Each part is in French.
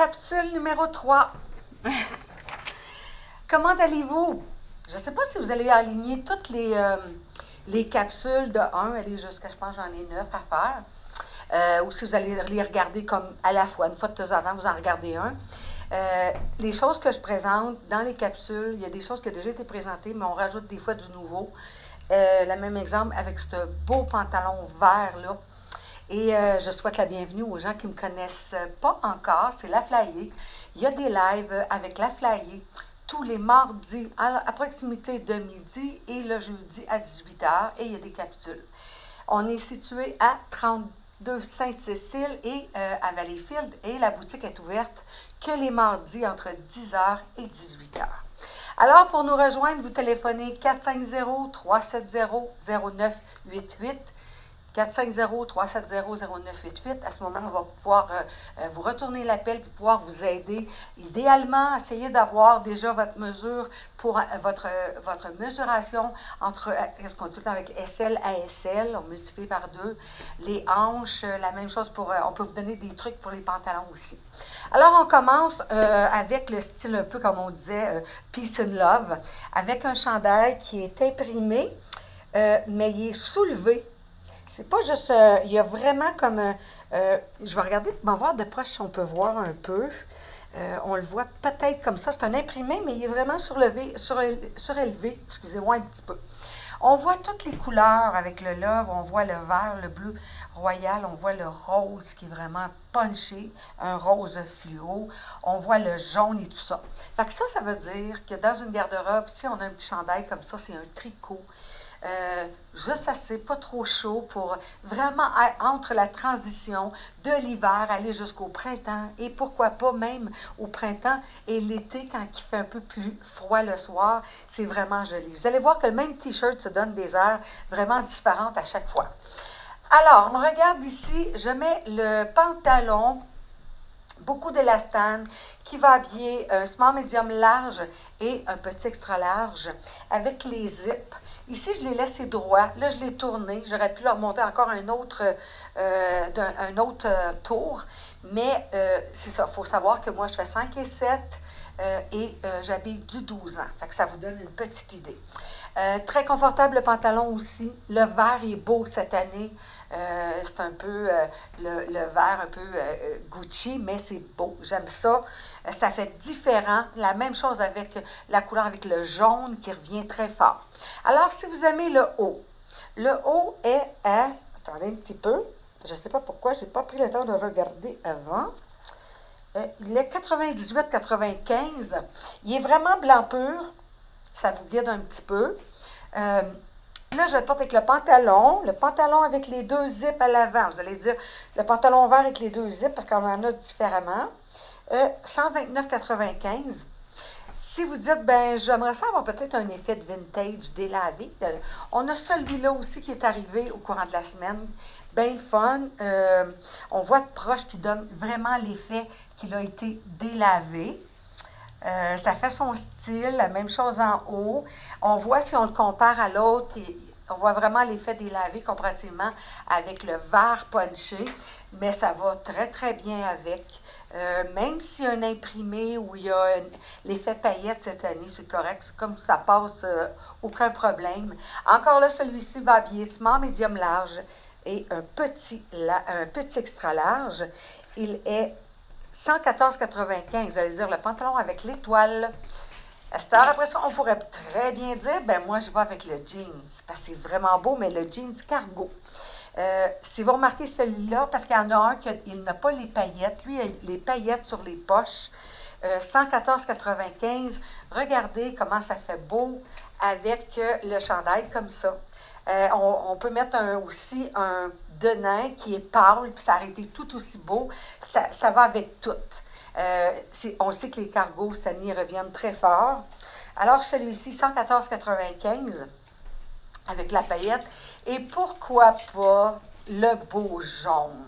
Capsule numéro 3. Comment allez-vous? Je ne sais pas si vous allez aligner toutes les capsules de 1, aller jusqu'à, je pense, j'en ai 9 à faire. Ou si vous allez les regarder comme à la fois, une fois de temps en temps, vous en regardez un. Les choses que je présente dans les capsules, il y a des choses qui ont déjà été présentées, mais on rajoute des fois du nouveau. Le même exemple avec ce beau pantalon vert-là. Et je souhaite la bienvenue aux gens qui ne me connaissent pas encore. C'est La Flyée. Il y a des lives avec La Flyée tous les mardis à proximité de midi et le jeudi à 18h. Et il y a des capsules. On est situé à 32 Sainte-Cécile et à Valleyfield. Et la boutique est ouverte que les mardis entre 10h et 18h. Alors, pour nous rejoindre, vous téléphonez 450-370-0988. 450-370-0988. À ce moment, on va pouvoir vous retourner l'appel pour pouvoir vous aider. Idéalement, essayez d'avoir déjà votre mesure pour votre mesuration entre, qu'est-ce qu'on dit tout le temps avec SL à SL, on multiplie par 2. Les hanches, la même chose pour, on peut vous donner des trucs pour les pantalons aussi. Alors, on commence avec le style un peu comme on disait, Peace and Love, avec un chandail qui est imprimé, mais il est soulevé. C'est pas juste, il y a vraiment comme, je vais regarder, m'en voir de proche si on peut voir un peu. On le voit peut-être comme ça, c'est un imprimé, mais il est vraiment surélevé, excusez-moi un petit peu. On voit toutes les couleurs avec le love, on voit le vert, le bleu royal, on voit le rose qui est vraiment punché, un rose fluo, on voit le jaune et tout ça. Fait que ça veut dire que dans une garde-robe, si on a un petit chandail comme ça, c'est un tricot. Juste assez, pas trop chaud pour vraiment entre la transition de l'hiver, aller jusqu'au printemps et pourquoi pas même au printemps et l'été quand il fait un peu plus froid le soir, c'est vraiment joli. Vous allez voir que le même t-shirt se donne des airs vraiment différentes à chaque fois. Alors, on regarde ici, je mets le pantalon, beaucoup d'élastane, qui va habiller un small medium large et un petit extra large avec les zips. Ici, je l'ai laissé droit. Là, je l'ai tourné. J'aurais pu leur monter encore un autre tour. Mais c'est ça. Il faut savoir que moi, je fais 5 et 7 et j'habille du 12 ans. Fait que ça vous donne une petite idée. Très confortable le pantalon aussi. Le vert est beau cette année. C'est un peu le vert un peu Gucci, mais c'est beau. J'aime ça. Ça fait différent. La même chose avec la couleur avec le jaune qui revient très fort. Alors, si vous aimez le haut est à... Attendez un petit peu. Je ne sais pas pourquoi, je n'ai pas pris le temps de regarder avant. Il est 98-95. Il est vraiment blanc pur. Ça vous guide un petit peu. Là, je le porte avec le pantalon avec les deux zips à l'avant. Vous allez dire le pantalon vert avec les deux zips parce qu'on en a différemment. 129,95. Si vous dites, ben j'aimerais ça avoir peut-être un effet de vintage délavé, on a celui-là aussi qui est arrivé au courant de la semaine. Bien fun. On voit de proche qui donne vraiment l'effet qu'il a été délavé. Ça fait son style, la même chose en haut. On voit si on le compare à l'autre, on voit vraiment l'effet délavé comparativement avec le vert punché, mais ça va très très bien avec. Même s'il y a un imprimé où il y a l'effet paillette cette année, c'est correct, c'est comme ça passe, aucun problème. Encore là, celui-ci va habiller small, medium, large et un petit extra large. Il est 114,95, vous allez dire le pantalon avec l'étoile. À cette heure, après ça, on pourrait très bien dire, ben moi, je vais avec le jeans, parce que c'est vraiment beau, mais le jeans cargo. Si vous remarquez celui-là, parce qu'il y en a un qui n'a pas les paillettes, lui, il a les paillettes sur les poches, 114,95. Regardez comment ça fait beau avec le chandail comme ça. On peut mettre aussi un denim qui est pâle, puis ça aurait été tout aussi beau. Ça va avec tout. On sait que les cargos, cette année, reviennent très fort. Alors, celui-ci, 114,95 avec la paillette. Et pourquoi pas le beau jaune?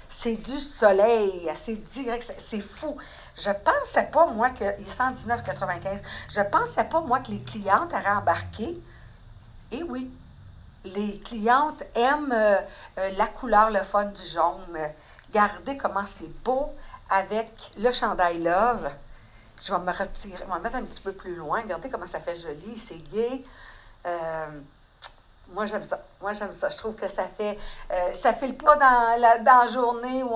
C'est du soleil, c'est direct, c'est fou. Je pensais pas, moi, qu'il est 119,95. Je pensais pas, moi, que les clientes auraient embarqué. Et oui, les clientes aiment la couleur, le fun du jaune. Regardez comment c'est beau avec le chandail Love. Je vais me retirer, je vais me mettre un petit peu plus loin. Regardez comment ça fait joli, c'est gai. Moi, j'aime ça. Moi, j'aime ça. Je trouve que ça fait le pas dans la journée où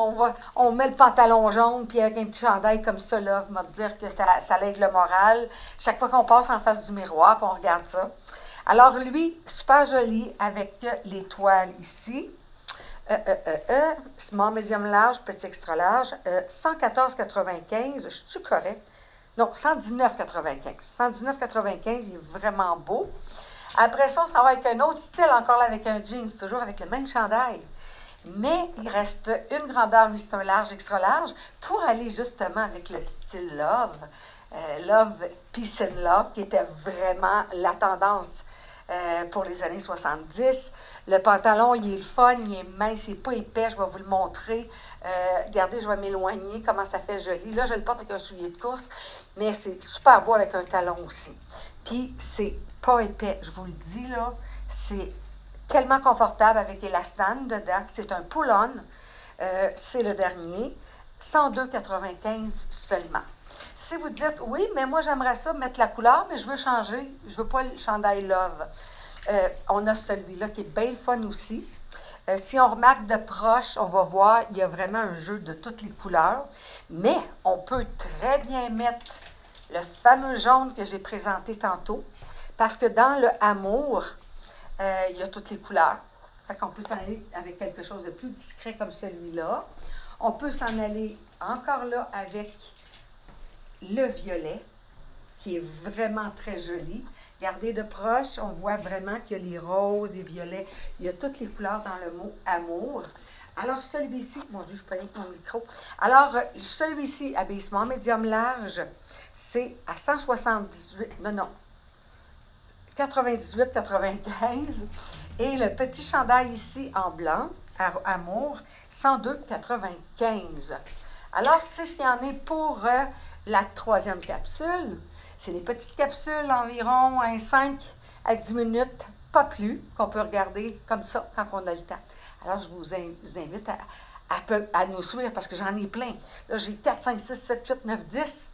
on met le pantalon jaune, puis avec un petit chandail comme ça, là, va te dire que ça aide le moral. Chaque fois qu'on passe en face du miroir, puis on regarde ça. Alors, lui, super joli, avec l'étoile ici. Small, médium, large, petit, extra large. 114,95. Je suis correct? Non, 119,95. 119,95, il est vraiment beau. Après ça, on s'en va avec un autre style, encore là, avec un jeans, toujours avec le même chandail. Mais il reste une grandeur, lui, c'est un large, extra large, pour aller justement avec le style Love. Love, Peace and Love, qui était vraiment la tendance pour les années 70. Le pantalon, il est le fun, il est mince, il n'est pas épais, je vais vous le montrer. Regardez, je vais m'éloigner, comment ça fait joli. Là, je le porte avec un soulier de course, mais c'est super beau avec un talon aussi. Puis, c'est pas épais, je vous le dis, là, c'est tellement confortable avec élastane dedans. C'est un pull-on, c'est le dernier, 102,95 seulement. Si vous dites, oui, mais moi, j'aimerais ça mettre la couleur, mais je veux changer, je veux pas le chandail Love. On a celui-là qui est bien fun aussi. Si on remarque de proche, on va voir, il y a vraiment un jeu de toutes les couleurs, mais on peut très bien mettre le fameux jaune que j'ai présenté tantôt, parce que dans le Amour, il y a toutes les couleurs. Fait qu'on peut s'en aller avec quelque chose de plus discret comme celui-là. On peut s'en aller encore là avec le violet, qui est vraiment très joli. Regardez de proche, on voit vraiment qu'il y a les roses, les violets. Il y a toutes les couleurs dans le mot Amour. Alors, celui-ci, mon Dieu, je prenais mon micro. Alors, celui-ci, abaissement médium large, c'est à 178, non, 98,95. Et le petit chandail ici en blanc, Amour, 102,95. Alors, c'est ce qu'il y en est pour la troisième capsule. C'est des petites capsules environ 5 à 10 minutes, pas plus, qu'on peut regarder comme ça quand on a le temps. Alors, je vous invite à nous suivre parce que j'en ai plein. Là, j'ai 4, 5, 6, 7, 8, 9, 10.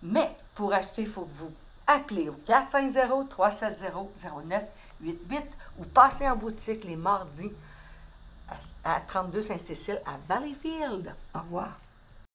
Mais pour acheter, il faut que vous appelez au 450-370-0988 ou passez en boutique les mardis à 32 Sainte-Cécile à Valleyfield. Au revoir.